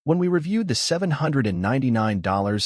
When we reviewed the $799.99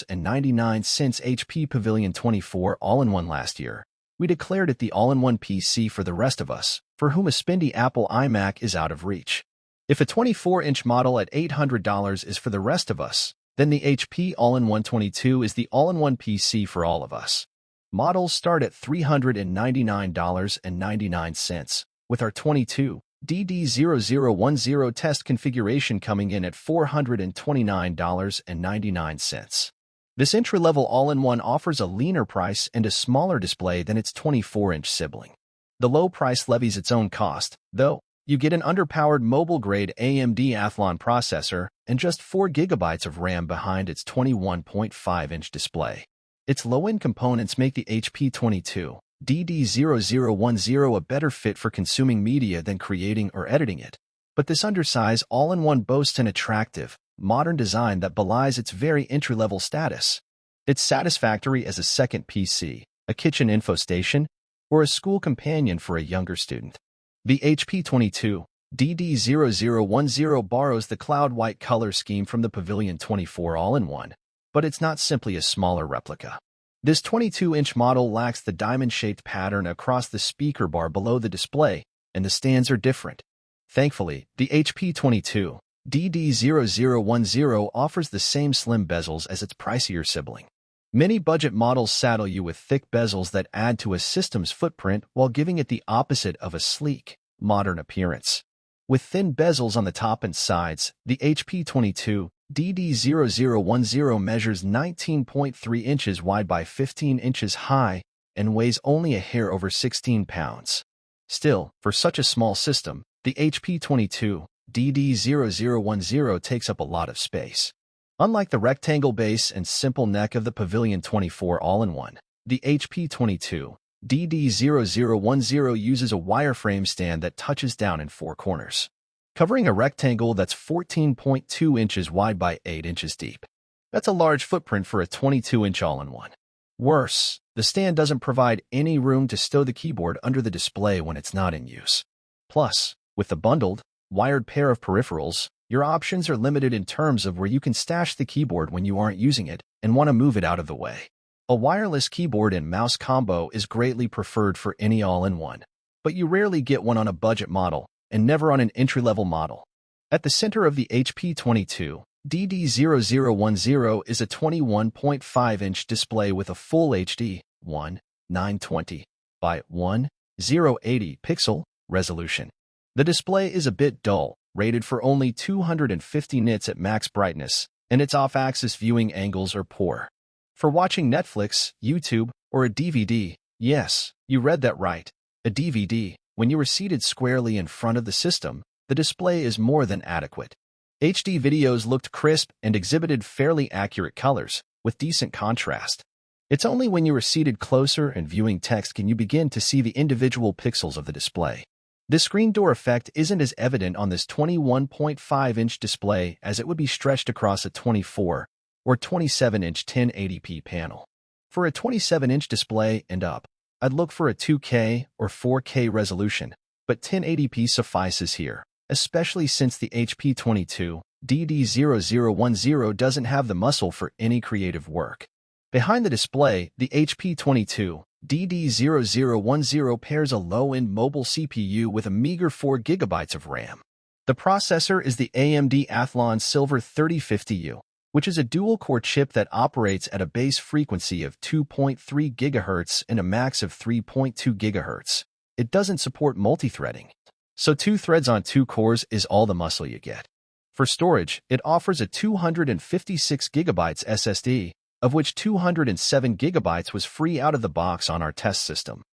HP Pavilion 24 all-in-one last year, we declared it the all-in-one PC for the rest of us, for whom a spendy Apple iMac is out of reach. If a 24-inch model at $800 is for the rest of us, then the HP All-in-One 22 is the all-in-one PC for all of us. Models start at $399.99, with our 22 dd0010 test configuration coming in at $429.99. This entry-level all-in-one offers a leaner price and a smaller display than its 24-inch sibling. The low price levies its own cost, though. You get an underpowered mobile-grade AMD Athlon processor and just 4 GB of RAM behind its 21.5-inch display. Its low-end components make the HP 22 dd0010 a better fit for consuming media than creating or editing it. But this undersized all-in-one boasts an attractive, modern design that belies its very entry-level status. It's satisfactory as a second PC, a kitchen info station, or a school companion for a younger student. The HP 22 dd0010 borrows the cloud white color scheme from the Pavilion 24 all-in-one, but it's not simply a smaller replica. This 22-inch model lacks the diamond-shaped pattern across the speaker bar below the display, and the stands are different. Thankfully, the HP 22 dd0010 offers the same slim bezels as its pricier sibling. Many budget models saddle you with thick bezels that add to a system's footprint while giving it the opposite of a sleek, modern appearance. With thin bezels on the top and sides, the HP 22 dd0010 measures 19.3 inches wide by 15 inches high and weighs only a hair over 16 pounds. Still, for such a small system, the HP 22 dd0010 takes up a lot of space. Unlike the rectangle base and simple neck of the Pavilion 24 all-in-one, the HP 22 dd0010 uses a wireframe stand that touches down in 4 corners, covering a rectangle that's 14.2 inches wide by 8 inches deep. That's a large footprint for a 22-inch all-in-one. Worse, the stand doesn't provide any room to stow the keyboard under the display when it's not in use. Plus, with the bundled, wired pair of peripherals, your options are limited in terms of where you can stash the keyboard when you aren't using it and want to move it out of the way. A wireless keyboard and mouse combo is greatly preferred for any all-in-one, but you rarely get one on a budget model and never on an entry-level model. At the center of the HP 22 dd0010 is a 21.5-inch display with a full HD 1920 by 1080 pixel resolution. The display is a bit dull, rated for only 250 nits at max brightness, and its off-axis viewing angles are poor. For watching Netflix, YouTube, or a DVD, yes, you read that right, a DVD, when you are seated squarely in front of the system, the display is more than adequate. HD videos looked crisp and exhibited fairly accurate colors, with decent contrast. It's only when you are seated closer and viewing text can you begin to see the individual pixels of the display. The screen door effect isn't as evident on this 21.5-inch display as it would be stretched across a 24 or 27-inch 1080p panel. For a 27-inch display and up, I'd look for a 2K or 4K resolution, but 1080p suffices here, especially since the HP 22 dd0010 doesn't have the muscle for any creative work. Behind the display, the HP 22 dd0010 pairs a low-end mobile CPU with a meager 4 GB of RAM. The processor is the AMD Athlon Silver 3050U, which is a dual-core chip that operates at a base frequency of 2.3 GHz and a max of 3.2 GHz. It doesn't support multi-threading, so 2 threads on 2 cores is all the muscle you get. For storage, it offers a 256 GB SSD, of which 207 GB was free out of the box on our test system.